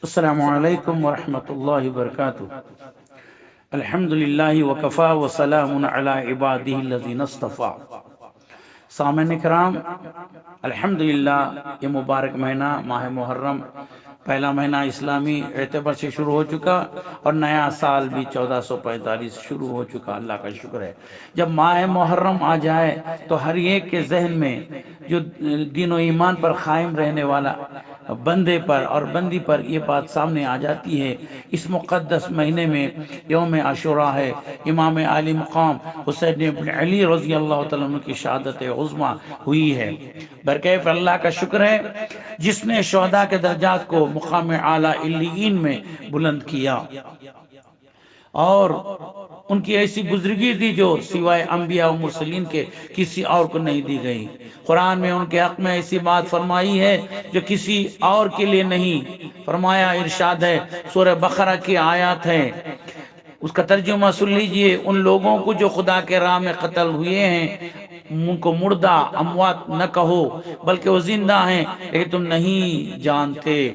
السلام علیکم ورحمۃ اللہ وبرکاتہ۔ الحمد للہ وکفا وسلام علی عبادہ الذین اصطفیٰ۔ سامعین کرام، الحمدللہ یہ مبارک مہینہ ماہ محرم پہلا مہینہ اسلامی اعتبار سے شروع ہو چکا اور نیا سال بھی 1445 شروع ہو چکا۔ اللہ کا شکر ہے، جب ماہ محرم آ جائے تو ہر ایک کے ذہن میں جو دین و ایمان پر قائم رہنے والا بندے پر اور بندی پر یہ بات سامنے آ جاتی ہے، اس مقدس مہینے میں یوم عاشوراء ہے، امام عالی مقام حسین ابن علی رضی اللہ تعالیٰ عنہ کی شہادت عظمیٰ ہوئی ہے۔ برکیف اللہ کا شکر ہے جس نے شہداء کے درجات کو مقام اعلیٰ علیین میں بلند کیا اور ان کی ایسی گزرگی دی جو سوائے انبیاء و مرسلین کے کسی اور کو نہیں دی گئی۔ قرآن میں ان کے حق میں ایسی بات فرمائی ہے جو کسی اور کے لیے نہیں فرمایا۔ ارشاد ہے، سورہ بقرہ کی آیات ہے، اس کا ترجمہ سن لیجئے۔ ان لوگوں کو جو خدا کے راہ میں قتل ہوئے ہیں ان کو مردہ اموات نہ کہو بلکہ وہ زندہ ہیں، لیکن تم نہیں جانتے۔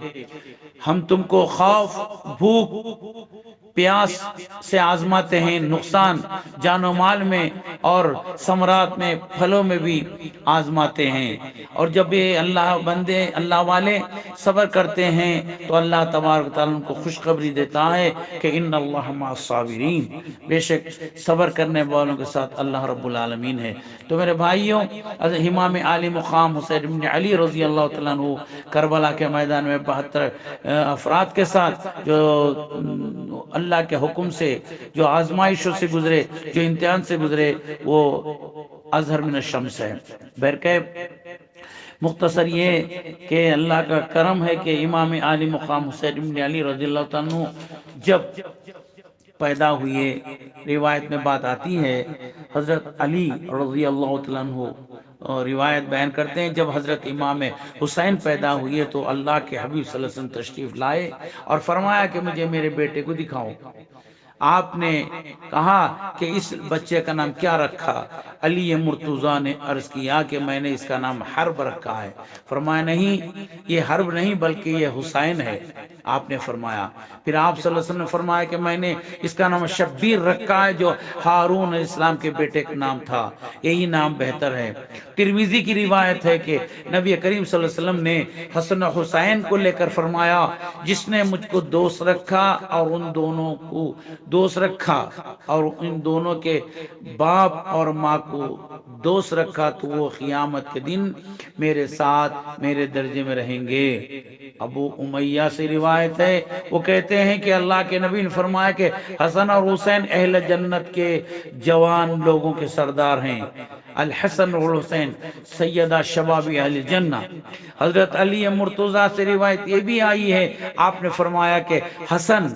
ہم تم کو خوف، بھوک، پیاس سے آزماتے ہیں، نقصان جان و مال میں اور ثمرات میں، پھلوں میں بھی آزماتے ہیں۔ اور جب یہ اللہ بندے، اللہ والے صبر کرتے ہیں تو اللہ تبارک تعالیٰ ان کو خوشخبری دیتا ہے کہ ان اللہ مع الصابرین، بے شک صبر کرنے والوں کے ساتھ اللہ رب العالمین ہے۔ تو میرے بھائیوں، امام عالی مقام حسین بن علی رضی اللہ تعالیٰ عنہ کربلا کے میدان میں 72 افراد کے ساتھ جو اللہ کے حکم سے جو آزمائشوں سے گزرے، جو امتحان سے گزرے، وہ اظہر من الشمس ہے۔ برکہ مختصر یہ کہ اللہ کا کرم ہے کہ امام عالی مقام حسین بن علی رضی اللہ تعالیٰ عنہ جب پیدا ہوئے، روایت میں بات آتی ہے، حضرت علی رضی اللہ تعالیٰ عنہ روایت بیان کرتے ہیں، جب حضرت امام حسین پیدا ہوئے تو اللہ کے حبیب صلی اللہ علیہ وسلم تشریف لائے اور فرمایا کہ مجھے میرے بیٹے کو دکھاؤ۔ آپ نے کہا کہ اس بچے کا نام کیا رکھا؟ علی مرتضیٰ نے عرض کیا کہ میں نے اس کا نام حرب رکھا ہے۔ فرمایا نہیں، یہ حرب نہیں بلکہ یہ حسین ہے۔ آپ نے فرمایا، پھر آپ صلی اللہ علیہ وسلم نے فرمایا کہ میں نے اس کا نام شبیر رکھا ہے، جو ہارون علیہ السلام کے بیٹے کا نام تھا، یہی نام بہتر ہے۔ ترمذی کی روایت ہے کہ نبی کریم صلی اللہ علیہ وسلم نے حسن و حسین کو لے کر فرمایا، جس نے مجھ کو دوست رکھا اور ان دونوں کو دوست رکھا اور ان دونوں کے باپ اور ماں کو دوست رکھا تو وہ قیامت کے دن میرے ساتھ میرے درجے میں رہیں گے۔ ابو امیہ سے روایت ہے، وہ کہتے ہیں کہ اللہ کے نبی نے فرمایا کہ حسن اور حسین اہل جنت کے جوان لوگوں کے سردار ہیں۔ الحسن والحسین سیدہ شباب اہل جنہ۔ حضرت علی مرتضیٰ سے روایت یہ بھی آئی ہے، آپ نے فرمایا کہ حسن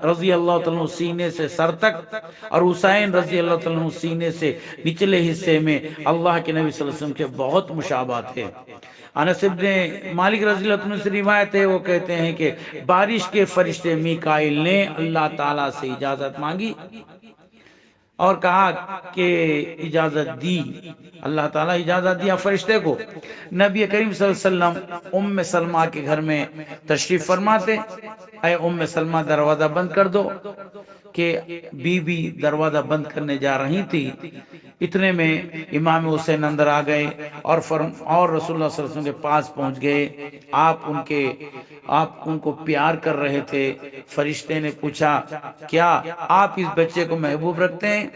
رضی اللہ تعالیٰ عنہ سینے سے سر تک اور حسین رضی اللہ تعالیٰ عنہ سینے سے نچلے حصے میں اللہ کے نبی صلی اللہ علیہ وسلم کے بہت مشابہت ہے۔ انس ابن مالک رضی اللہ عنہ سے روایت ہے، وہ کہتے ہیں کہ بارش کے فرشتے میکائیل نے اللہ تعالیٰ سے اجازت مانگی اور کہا کہ اجازت دی، اللہ تعالیٰ اجازت دیا فرشتے کو۔ نبی کریم صلی اللہ علیہ وسلم ام سلمہ کے گھر میں تشریف فرماتے، اے ام سلمہ دروازہ بند کر دو، کہ بی بی دروازہ بند کرنے جا رہی تھی، اتنے میں امام حسین اندر آ گئے اور رسول اللہ صلی اللہ علیہ وسلم کے پاس پہنچ گئے۔ آپ ان کو پیار کر رہے تھے۔ فرشتے نے پوچھا، کیا آپ اس بچے کو محبوب رکھتے ہیں؟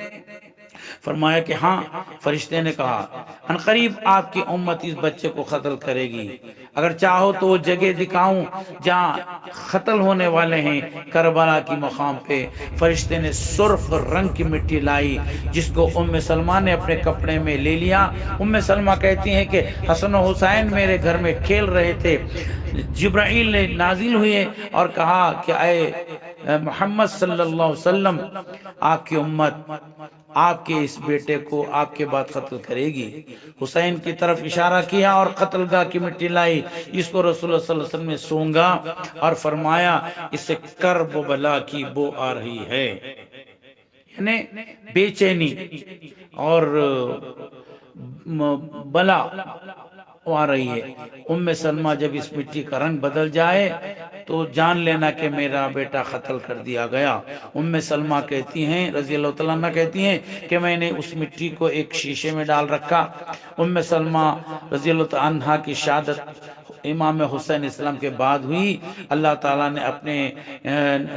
فرمایا کہ ہاں۔ فرشتے نے کہا، ان قریب آپ کی امت اس بچے کو قتل کرے گی، اگر چاہو تو وہ جگہ دکھاؤں جہاں قتل ہونے والے ہیں، کربلا کی مقام پہ۔ فرشتے نے سرخ رنگ کی مٹی لائی جس کو ام سلمہ نے اپنے کپڑے میں لے لیا۔ ام سلمہ کہتی ہیں کہ حسن و حسین میرے گھر میں کھیل رہے تھے، جبرائیل نے نازل ہوئے اور کہا کہ اے محمد صلی اللہ علیہ وسلم، آپ کی امت آپ کے اس بیٹے کو آپ کے بعد قتل کرے گی۔ حسین کی طرف اشارہ کیا اور قتل گاہ کی مٹی لائی، اس کو رسول اللہ صلی اللہ علیہ وسلم نے سونگا اور فرمایا، اس سے کرب و بلا کی بو آ رہی ہے، یعنی بے چینی اور بلا آ رہی ہے، ام سلمہ جب اس مٹی کا رنگ بدل جائے تو جان لینا کہ میرا بیٹا قتل کر دیا گیا۔ ام سلمہ کہتی ہیں رضی اللہ تعالیٰ عنہ کہتی ہیں کہ میں نے اس مٹی کو ایک شیشے میں ڈال رکھا۔ ام سلمہ رضی اللہ تعالیٰ عنہ کی شہادت امام حسین اسلام کے بعد ہوئی۔ اللہ تعالیٰ نے اپنے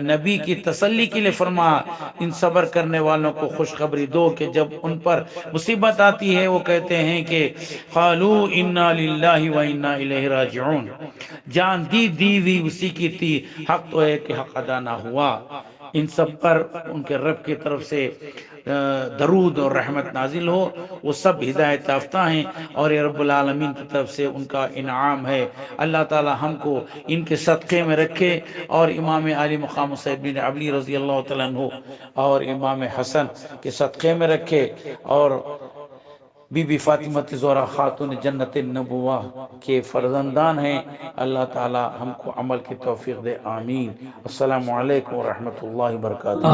نبی کی تسلی کے لیے فرمایا ان صبر کرنے والوں کو خوشخبری دو کہ جب ان پر مصیبت آتی ہے وہ کہتے ہیں کہ قالوا انا للہ و انا الیہ راجعون، جان دی ہوئی اسی کی تھی، حق تو ہے کہ حق ادا نہ ہوا۔ ان سب پر ان کے رب کی طرف سے درود اور رحمت نازل ہو، وہ سب ہدایت یافتہ ہیں اور یہ رب العالمین کی طرف سے ان کا انعام ہے۔ اللہ تعالی ہم کو ان کے صدقے میں رکھے اور امام علی مقام حسین بن علی رضی اللہ تعالیٰ عنہ اور امام حسن کے صدقے میں رکھے، اور بی بی فاطمہ زہرا خاتون جنت النبوہ کے فرزندان ہیں۔ اللہ تعالی ہم کو عمل کی توفیق دے، آمین۔ السلام علیکم ورحمۃ اللہ وبرکاتہ۔